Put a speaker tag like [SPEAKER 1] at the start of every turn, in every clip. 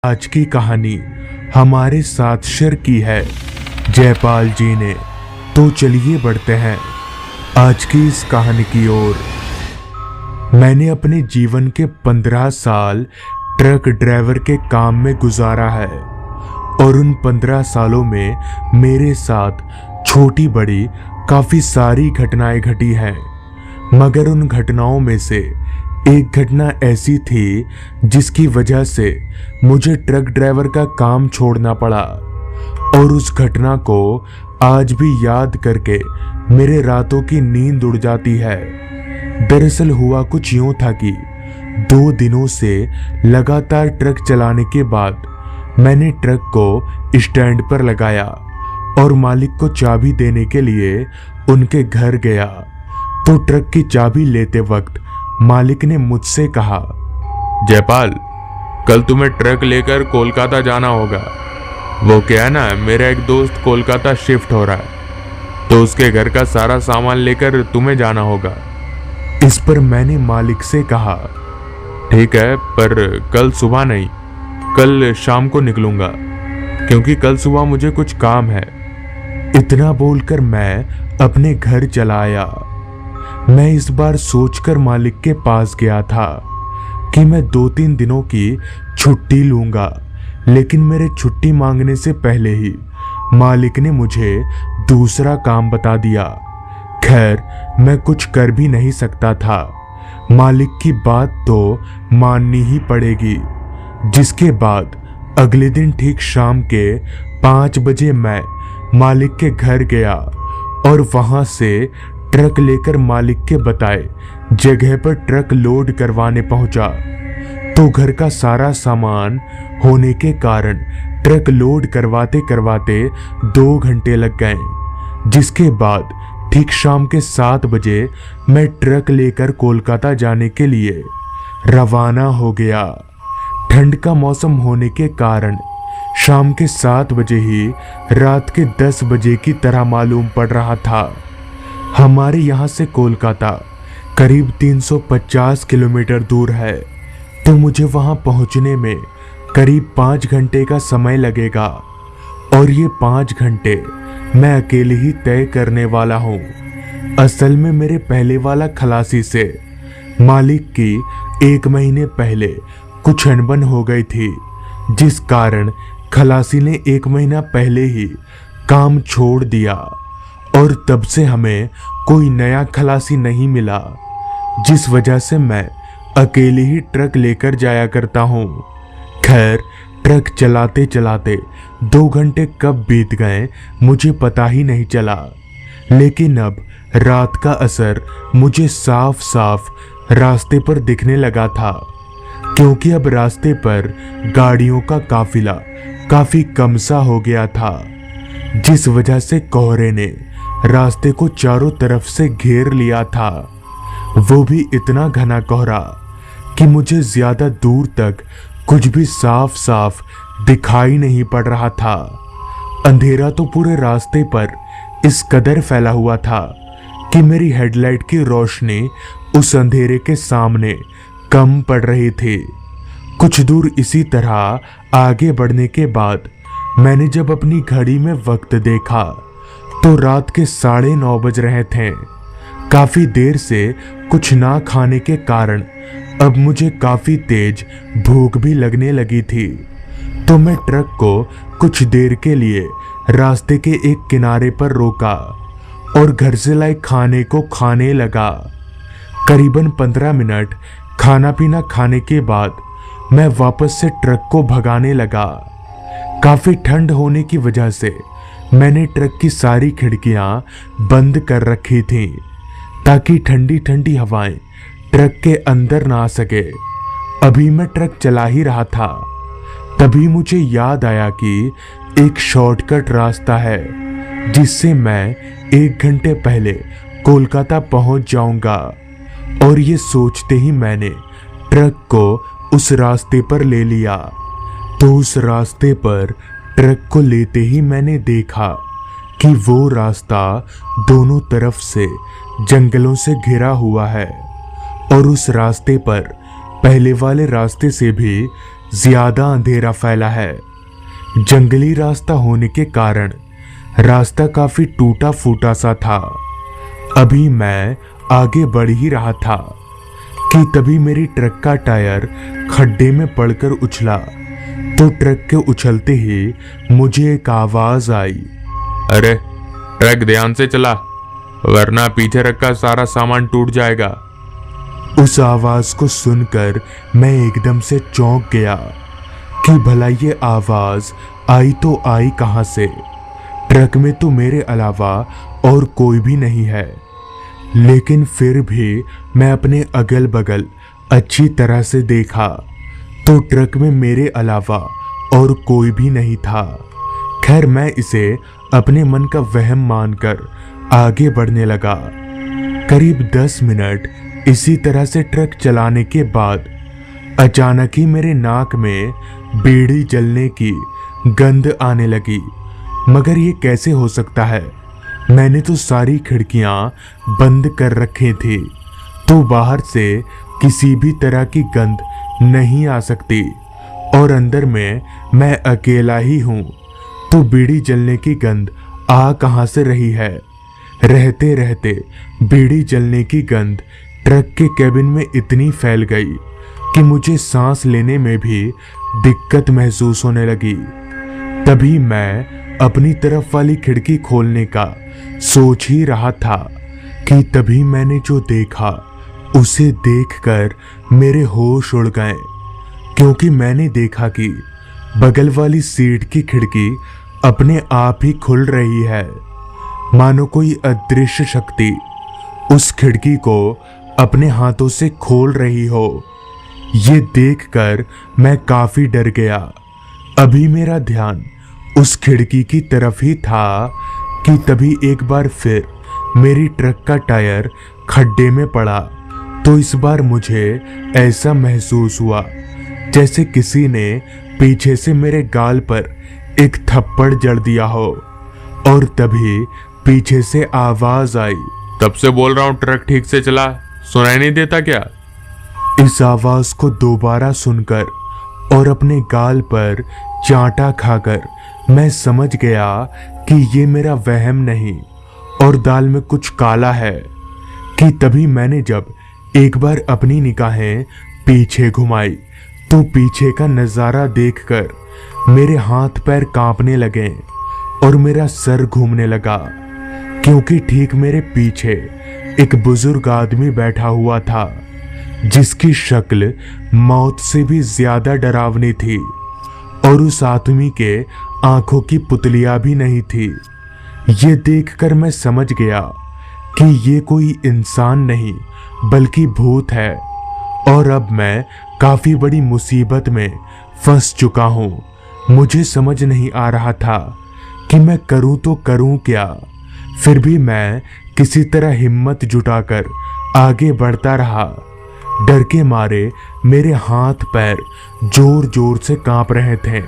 [SPEAKER 1] आज की कहानी हमारे साथ शेयर की है जयपाल जी ने। तो चलिए बढ़ते हैं आज की इस कहानी की ओर। मैंने अपने जीवन के 15 साल ट्रक ड्राइवर के काम में गुजारा है और उन 15 सालों में मेरे साथ छोटी बड़ी काफी सारी घटनाएं घटी हैं। मगर उन घटनाओं में से एक घटना ऐसी थी जिसकी वजह से मुझे ट्रक ड्राइवर का काम छोड़ना पड़ा और उस घटना को आज भी याद करके मेरे रातों की नींद उड़ जाती है। दरअसल हुआ कुछ यूं था कि 2 दिनों से लगातार ट्रक चलाने के बाद मैंने ट्रक को स्टैंड पर लगाया और मालिक को चाबी देने के लिए उनके घर गया। तो ट्रक की चाबी लेते वक्त मालिक ने मुझसे कहा,
[SPEAKER 2] जयपाल, कल तुम्हें ट्रक लेकर कोलकाता जाना होगा। वो क्या है ना, मेरा एक दोस्त कोलकाता शिफ्ट हो रहा है, तो उसके घर का सारा सामान लेकर तुम्हें जाना होगा।
[SPEAKER 1] इस पर मैंने मालिक से कहा,
[SPEAKER 2] ठीक है, पर कल सुबह नहीं, कल शाम को निकलूंगा, क्योंकि कल सुबह मुझे कुछ काम है।
[SPEAKER 1] इतना बोलकर मैं अपने घर चला आया। मैं इस बार सोचकर मालिक के पास गया था कि मैं 2-3 दिनों की छुट्टी लूंगा, लेकिन मेरे छुट्टी मांगने से पहले ही मालिक ने मुझे दूसरा काम बता दिया। खैर, मैं कुछ कर भी नहीं सकता था, मालिक की बात तो माननी ही पड़ेगी। जिसके बाद अगले दिन ठीक शाम के 5 बजे मैं मालिक के घर गया और वहां से ट्रक लेकर मालिक के बताए जगह पर ट्रक लोड करवाने पहुंचा। तो घर का सारा सामान होने के कारण ट्रक लोड करवाते करवाते 2 घंटे लग गए। जिसके बाद ठीक शाम के 7 बजे मैं ट्रक लेकर कोलकाता जाने के लिए रवाना हो गया। ठंड का मौसम होने के कारण शाम के 7 बजे ही रात के 10 बजे की तरह मालूम पड़ रहा था। हमारे यहाँ से कोलकाता करीब 350 किलोमीटर दूर है, तो मुझे वहाँ पहुँचने में करीब 5 घंटे का समय लगेगा और ये 5 घंटे मैं अकेले ही तय करने वाला हूँ। असल में मेरे पहले वाला खलासी से मालिक की 1 महीने पहले कुछ अनबन हो गई थी, जिस कारण खलासी ने 1 महीना पहले ही काम छोड़ दिया और तब से हमें कोई नया खलासी नहीं मिला, जिस वजह से मैं अकेले ही ट्रक लेकर जाया करता हूँ। खैर, ट्रक चलाते चलाते 2 घंटे कब बीत गए मुझे पता ही नहीं चला, लेकिन अब रात का असर मुझे साफ साफ रास्ते पर दिखने लगा था, क्योंकि अब रास्ते पर गाड़ियों का काफिला काफी कम सा हो गया था, जिस वजह से कोहरे ने रास्ते को चारों तरफ से घेर लिया था। वो भी इतना घना कोहरा कि मुझे ज्यादा दूर तक कुछ भी साफ साफ दिखाई नहीं पड़ रहा था। अंधेरा तो पूरे रास्ते पर इस कदर फैला हुआ था कि मेरी हेडलाइट की रोशनी उस अंधेरे के सामने कम पड़ रही थी। कुछ दूर इसी तरह आगे बढ़ने के बाद मैंने जब अपनी घड़ी में वक्त देखा तो रात के 9:30 बज रहे थे। काफी देर से कुछ ना खाने के कारण अब मुझे काफी तेज भूख भी लगने लगी थी। तो मैं ट्रक को कुछ देर के लिए रास्ते के एक किनारे पर रोका और घर से लाए खाने को खाने लगा। करीबन 15 मिनट खाना पीना खाने के बाद मैं वापस से ट्रक को भगाने लगा। काफी ठंड होने की वजह से मैंने ट्रक की सारी खिड़कियां बंद कर रखी थीं, ताकि ठंडी ठंडी हवाएं ट्रक के अंदर ना आ सके। अभी मैं ट्रक चला ही रहा था, तभी मुझे याद आया कि एक शॉर्टकट रास्ता है जिससे मैं 1 घंटे पहले कोलकाता पहुंच जाऊंगा। और ये सोचते ही मैंने ट्रक को उस रास्ते पर ले लिया। तो उस रास्ते पर ट्रक को लेते ही मैंने देखा कि वो रास्ता दोनों तरफ से जंगलों से घिरा हुआ है और उस रास्ते पर पहले वाले रास्ते से भी ज्यादा अंधेरा फैला है। जंगली रास्ता होने के कारण रास्ता काफी टूटा फूटा सा था। अभी मैं आगे बढ़ ही रहा था कि तभी मेरी ट्रक का टायर खड्डे में पड़कर उछला। तो ट्रक के उछलते ही मुझे एक आवाज आई,
[SPEAKER 2] अरे ट्रक ध्यान से चला, वरना पीछे रखा सारा सामान टूट जाएगा।
[SPEAKER 1] उस आवाज को सुनकर मैं एकदम से चौंक गया कि भला ये आवाज आई तो आई कहां से। ट्रक में तो मेरे अलावा और कोई भी नहीं है, लेकिन फिर भी मैं अपने अगल बगल अच्छी तरह से देखा तो ट्रक में मेरे अलावा और कोई भी नहीं था। खैर, मैं इसे अपने मन का वहम मानकर आगे बढ़ने लगा। करीब 10 मिनट इसी तरह से ट्रक चलाने के बाद अचानक ही मेरे नाक में बीड़ी जलने की गंध आने लगी। मगर ये कैसे हो सकता है? मैंने तो सारी खिड़कियां बंद कर रखी थी, तो बाहर से किसी भी तरह की गंध नहीं आ सकती और अंदर में मैं अकेला ही हूं, तो बीड़ी जलने की गंध आ कहां से रही है? रहते रहते बीड़ी जलने की गंध ट्रक के केबिन में इतनी फैल गई कि मुझे सांस लेने में भी दिक्कत महसूस होने लगी। तभी मैं अपनी तरफ वाली खिड़की खोलने का सोच ही रहा था कि तभी मैंने जो देखा उसे देखकर मेरे होश उड़ गए, क्योंकि मैंने देखा कि बगल वाली सीट की खिड़की अपने आप ही खुल रही है, मानो कोई अदृश्य शक्ति उस खिड़की को अपने हाथों से खोल रही हो। ये देखकर मैं काफी डर गया। अभी मेरा ध्यान उस खिड़की की तरफ ही था कि तभी एक बार फिर मेरी ट्रक का टायर खड्डे में पड़ा। तो इस बार मुझे ऐसा महसूस हुआ जैसे किसी ने पीछे से मेरे गाल पर एक थप्पड़ जड़ दिया हो, और तभी पीछे से आवाज आई,
[SPEAKER 2] तब से बोल रहा हूँ ट्रक ठीक से चला, सुनाई नहीं देता क्या?
[SPEAKER 1] इस आवाज को दोबारा सुनकर और अपने गाल पर चांटा खाकर मैं समझ गया कि ये मेरा वहम नहीं और दाल में कुछ काला है। कि तभी मैंने जब एक बार अपनी निगाहें पीछे घुमाई तो पीछे का नजारा देखकर मेरे हाथ पैर कांपने लगे और मेरा सर घूमने लगा, क्योंकि ठीक मेरे पीछे एक बुजुर्ग आदमी बैठा हुआ था जिसकी शक्ल मौत से भी ज्यादा डरावनी थी, और उस आदमी के आंखों की पुतलियां भी नहीं थी। ये देखकर मैं समझ गया कि ये कोई इंसान नहीं बल्कि भूत है, और अब मैं काफी बड़ी मुसीबत में फंस चुका हूं। मुझे समझ नहीं आ रहा था कि मैं करूं तो करूं क्या। फिर भी मैं किसी तरह हिम्मत जुटाकर आगे बढ़ता रहा। डर के मारे मेरे हाथ पैर जोर जोर से कांप रहे थे,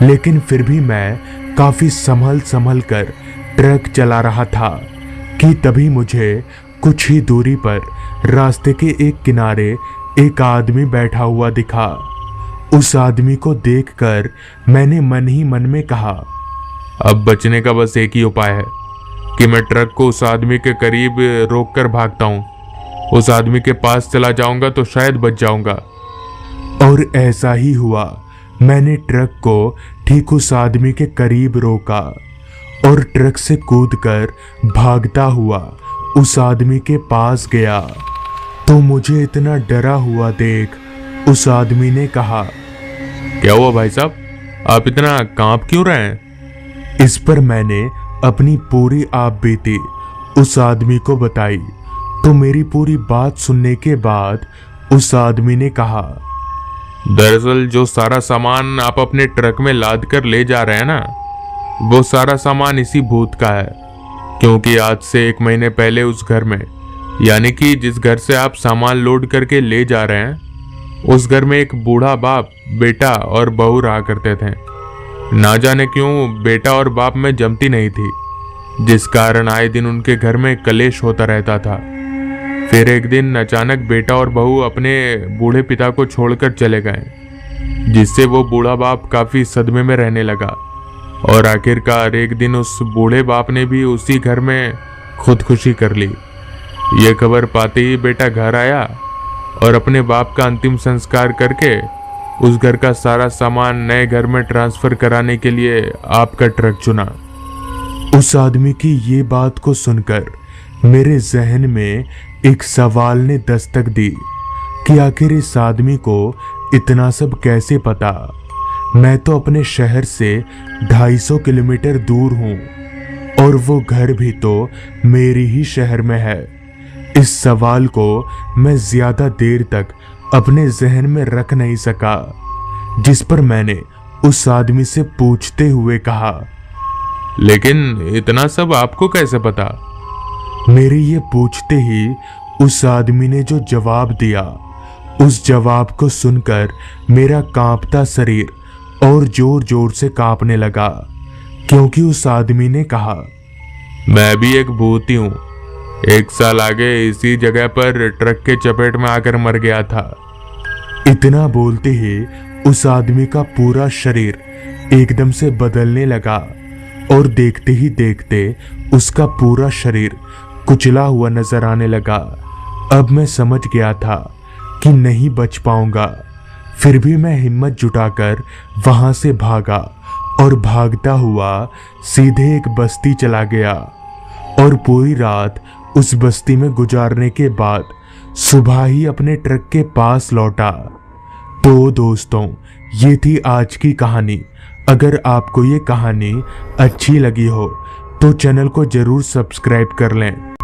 [SPEAKER 1] लेकिन फिर भी मैं काफी संभल कर ट्रक चला रहा था कि तभी मुझे कुछ ही दूरी पर रास्ते के एक किनारे एक आदमी बैठा हुआ दिखा। उस आदमी को देखकर मैंने मन ही मन में कहा,
[SPEAKER 2] अब बचने का बस एक ही उपाय है कि मैं ट्रक को उस आदमी के करीब रोककर भागता हूँ। उस आदमी के पास चला जाऊंगा तो शायद बच जाऊंगा।
[SPEAKER 1] और ऐसा ही हुआ। मैंने ट्रक को ठीक उस आदमी के करीब रोका और ट्रक से कूदकर भागता हुआ उस आदमी के पास गया। तो मुझे इतना डरा हुआ देख उस आदमी ने कहा,
[SPEAKER 2] क्या हुआ भाई साहब, आप इतना कांप क्यों रहे हैं?
[SPEAKER 1] इस पर मैंने अपनी पूरी आप बीती उस आदमी को बताई। तो मेरी पूरी बात सुनने के बाद उस आदमी ने कहा,
[SPEAKER 2] दरअसल जो सारा सामान आप अपने ट्रक में लाद कर ले जा रहे हैं ना, वो सारा सामान इसी भूत का है। क्योंकि आज से 1 महीने पहले उस घर में, यानी कि जिस घर से आप सामान लोड करके ले जा रहे हैं, उस घर में एक बूढ़ा बाप, बेटा और बहू रहा करते थे। ना जाने क्यों बेटा और बाप में जमती नहीं थी, जिस कारण आए दिन उनके घर में कलेश होता रहता था। फिर एक दिन अचानक बेटा और बहू अपने बूढ़े पिता को छोड़कर चले गए। जिससे वो बूढ़ा बाप काफी सदमे में रहने लगा और आखिरकार एक दिन उस बूढ़े बाप ने भी उसी घर में खुदकुशी कर ली। ये खबर पाते ही बेटा घर आया और अपने बाप का अंतिम संस्कार करके उस घर का सारा सामान नए घर में ट्रांसफर कराने के लिए आपका ट्रक चुना।
[SPEAKER 1] उस आदमी की ये बात को सुनकर मेरे जहन में एक सवाल ने दस्तक दी कि आखिर इस आदमी को इतना सब कैसे पता। मैं तो अपने शहर से 250 किलोमीटर दूर हूँ और वो घर भी तो मेरी ही शहर में है। इस सवाल को मैं ज्यादा देर तक अपने जहन में रख नहीं सका, जिस पर मैंने उस आदमी से पूछते हुए कहा,
[SPEAKER 2] लेकिन इतना सब आपको कैसे पता?
[SPEAKER 1] मेरे ये पूछते ही उस आदमी ने जो जवाब दिया, उस जवाब को सुनकर मेरा कांपता शरीर और जोर जोर से कांपने लगा, क्योंकि उस आदमी ने कहा,
[SPEAKER 2] मैं भी एक भूत ही हूँ। 1 साल आगे इसी जगह पर ट्रक के चपेट में आकर मर गया था।
[SPEAKER 1] इतना बोलते ही उस आदमी का पूरा शरीर एकदम से बदलने लगा और देखते ही देखते उसका पूरा शरीर कुचला हुआ नजर आने लगा। अब मैं समझ गया था कि नहीं बच पाऊंगा। फिर भी मैं हिम्मत जुटाकर वहां से भागा और भागता हुआ सीधे एक बस्ती चला गया और पूरी रात उस बस्ती में गुजारने के बाद सुबह ही अपने ट्रक के पास लौटा। तो दोस्तों, ये थी आज की कहानी। अगर आपको ये कहानी अच्छी लगी हो तो चैनल को जरूर सब्सक्राइब कर लें।